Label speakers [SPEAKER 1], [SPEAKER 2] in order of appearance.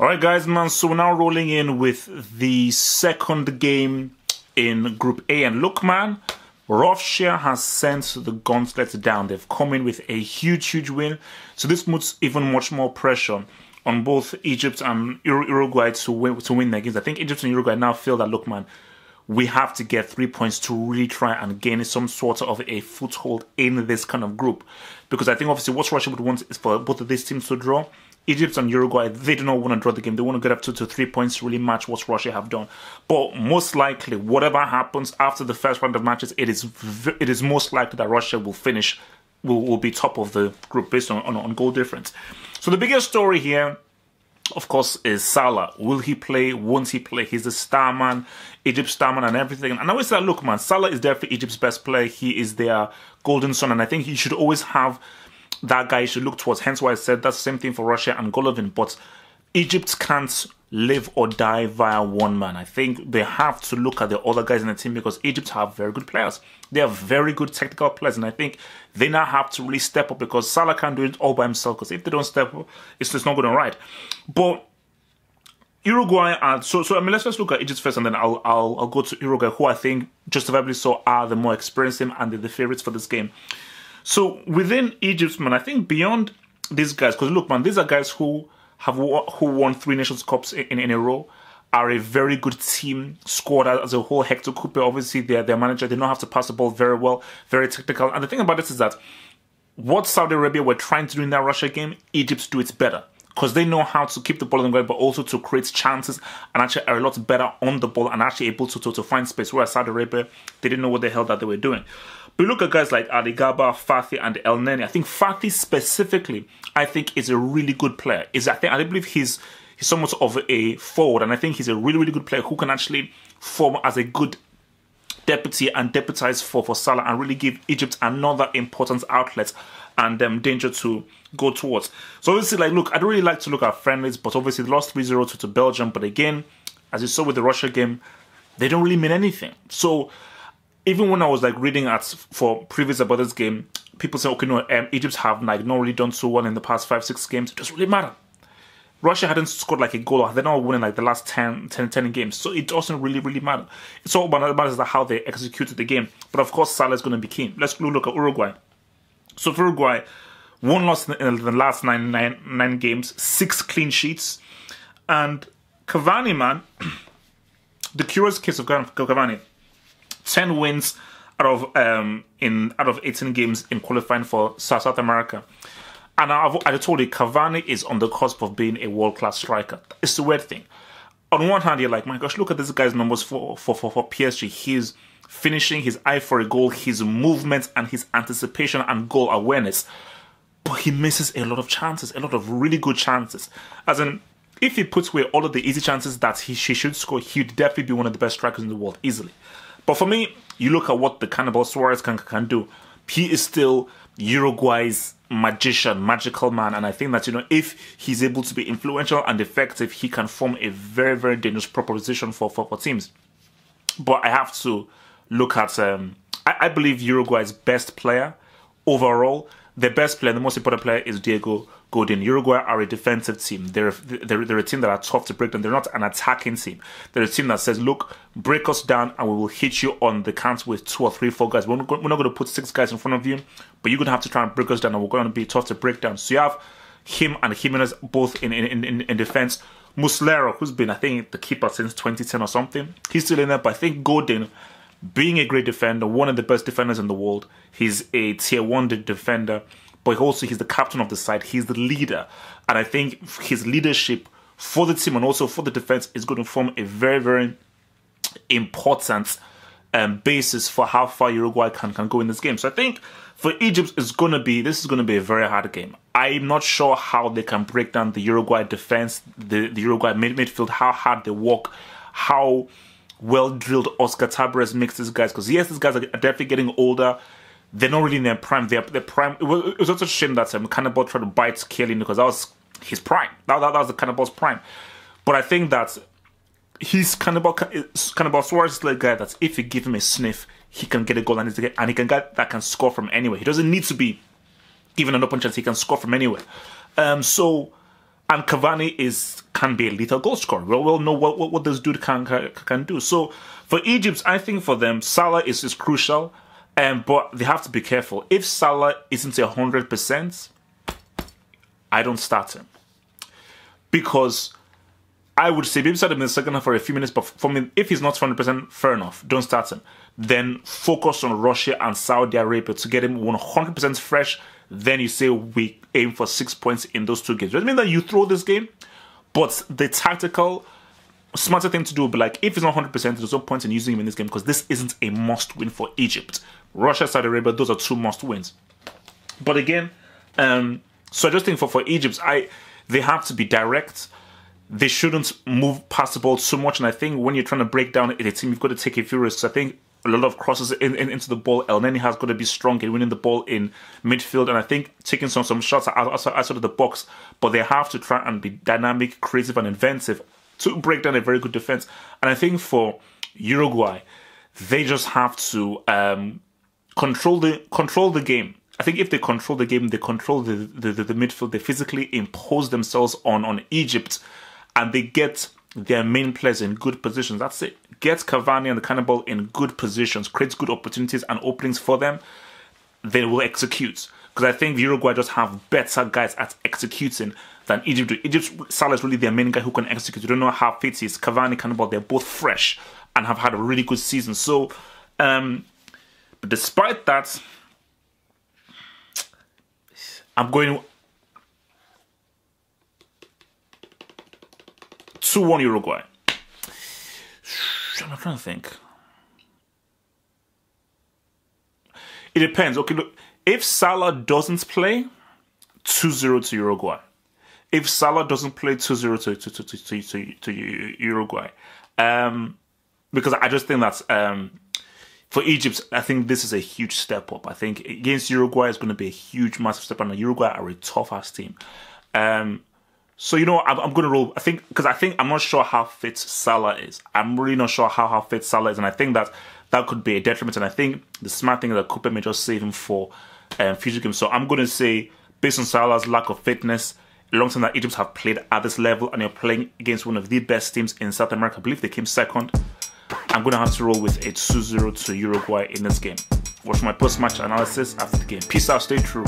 [SPEAKER 1] Alright guys, man, so we're now rolling in with the second game in Group A. And look, man, Russia has sent the gauntlet down. They've come in with a huge win. So this puts even much more pressure on both Egypt and Uruguay to win their games. I think Egypt and Uruguay now feel that, look, man, we have to get 3 points to really try and gain some sort of a foothold in this kind of group. Because I think obviously what Russia would want is for both of these teams to draw. Egypt and Uruguay, they do not want to draw the game. They want to get up to 3 points to really match what Russia have done. But most likely, whatever happens after the first round of matches, it is most likely that Russia will finish, will be top of the group based on goal difference. So the biggest story here, of course, is Salah. Will he play? Won't he play? He's the star man, Egypt's star man and everything. And I always say, look, man, Salah is definitely Egypt's best player. He is their golden son. And I think he should always have that guy you should look towards. Hence why I said that's the same thing for Russia and Golovin. But Egypt can't live or die via one man. I think they have to look at the other guys in the team because Egypt have very good players. They have very good technical players. And I think they now have to really step up because Salah can't do it all by himself. Because if they don't step up, it's just not going to ride. But Uruguay are so I mean, let's just look at Egypt first, and then I'll go to Uruguay, who I think justifiably so are the more experienced team and the favorites for this game. So within Egypt, man, I think beyond these guys, because look, man, these are guys who won 3 Nations Cups in a row, are a very good team, squad as a whole. Hector Cooper, obviously, their manager, they know how to pass the ball very well, very technical. And the thing about this is that what Saudi Arabia were trying to do in that Russia game, Egypt do it better. Because they know how to keep the ball on the ground, but also to create chances and actually are a lot better on the ball and actually able to find space. Whereas Saudi Arabia, they didn't know what the hell that they were doing. But look at guys like Ali Gaba, Fathi, and El Neni. I think Fathi specifically, I think is a really good player. I believe he's somewhat of a forward, and I think he's a really good player who can actually form as a good deputy and deputize for Salah and really give Egypt another important outlet and danger to go towards. So obviously, like, look, I don't really like to look at friendlies, but obviously they lost 3-0 to Belgium. But again, as you saw with the Russia game, they don't really mean anything. So even when I was like reading for previews about this game, people say, okay, no, Egypt have like not really done so well in the past 5-6 games. It doesn't really matter. Russia hadn't scored like a goal. They're not winning like the last 10 games. So it doesn't really matter. It's all about how they executed the game. But of course, Salah is going to be keen. Let's look at Uruguay. So for Uruguay, 1 loss in the last nine games, 6 clean sheets. And Cavani, man, the curious case of Cavani, 10 wins out of 18 games in qualifying for South America. And I told you, Cavani is on the cusp of being a world-class striker. It's the weird thing. On one hand, you're like, my gosh, look at this guy's numbers for PSG. He's finishing, his eye for a goal, his movement, and his anticipation and goal awareness. But he misses a lot of chances, a lot of really good chances. As in, if he puts away all of the easy chances that she should score, he'd definitely be one of the best strikers in the world, easily. But for me, you look at what the Cannibal Suarez can do. He is still Uruguay's magician, magical man, and I think that, you know, if he's able to be influential and effective, he can form a very dangerous proposition for teams. But I have to look at I believe Uruguay's best player overall, the best player, the most important player is Diego Godin. Uruguay are a defensive team. They're a team that are tough to break down. They're not an attacking team. They're a team that says, look, break us down and we will hit you on the count with 2 or 3, 4 guys. We're not going to put 6 guys in front of you, but you're going to have to try and break us down and we're going to be tough to break down. So you have him and Jimenez both in defense. Muslera, who's been, I think, the keeper since 2010 or something, he's still in there, but I think Godin, being a great defender, one of the best defenders in the world, he's a tier 1 defender, but also he's the captain of the side, he's the leader, and I think his leadership for the team and also for the defense is going to form a very important basis for how far Uruguay can go in this game. So I think for Egypt, this is going to be a very hard game. I'm not sure how they can break down the Uruguay defense, the Uruguay midfield, how hard they work, how well-drilled Oscar Tabarez makes these guys. Because yes, these guys are definitely getting older. They're not really in their prime. Their prime. It was also a shame that Cannibal tried to bite Chiellini because that was his prime. That was the Cannibal's prime. But I think that he's Cannibal Suarez is the guy that if you give him a sniff, he can get a goal and he can get that can score from anywhere. He doesn't need to be given an open chance. He can score from anywhere. So And Cavani can be a lethal goal scorer. We all know what this dude can do. So for Egypt, I think for them, Salah is crucial, but they have to be careful. If Salah isn't 100%, I don't start him. Because I would say maybe start him in the second half for a few minutes, but for me, if he's not 100%, fair enough, don't start him. Then focus on Russia and Saudi Arabia to get him 100% fresh. Then you say we aim for 6 points in those 2 games. It doesn't mean that you throw this game, but the tactical, smarter thing to do would be like, if he's not 100%, there's no point in using him in this game because this isn't a must-win for Egypt. Russia, Saudi Arabia, those are 2 must-wins. But again, so I just think for Egypt, they have to be direct. They shouldn't move past the ball too much. And I think when you're trying to break down a team, you've got to take a few risks. I think a lot of crosses into the ball. El Neni has got to be strong in winning the ball in midfield. And I think taking some shots outside of the box. But they have to try and be dynamic, creative, and inventive to break down a very good defense. And I think for Uruguay, they just have to control the game. I think if they control the game, they control the midfield. They physically impose themselves on Egypt, and they get their main players in good positions. That's it. Get Cavani and the Cannibal in good positions, creates good opportunities and openings for them. They will execute. Because I think Uruguay just have better guys at executing than Egypt do. Egypt, Salah is really their main guy who can execute. You don't know how fit he is. Cavani, Cannibal, they're both fresh and have had a really good season. So, but despite that, I'm going 2-1 Uruguay. I'm trying to think. It depends. Okay, look. If Salah doesn't play, 2-0 to Uruguay. If Salah doesn't play, 2-0 to Uruguay. Because I just think that's... for Egypt, I think this is a huge step up. I think against Uruguay is going to be a huge, massive step up. And Uruguay are a tough-ass team. So, you know, I'm going to roll. Because I'm not sure how fit Salah is. I'm really not sure how fit Salah is. And I think that could be a detriment. And I think the smart thing is that Cooper may just save him for future games. So I'm going to say, based on Salah's lack of fitness, alongside that Egypt have played at this level and you're playing against one of the best teams in South America. I believe they came second. I'm going to have to roll with a 2-0 to Uruguay in this game. Watch my post-match analysis after the game. Peace out, stay true.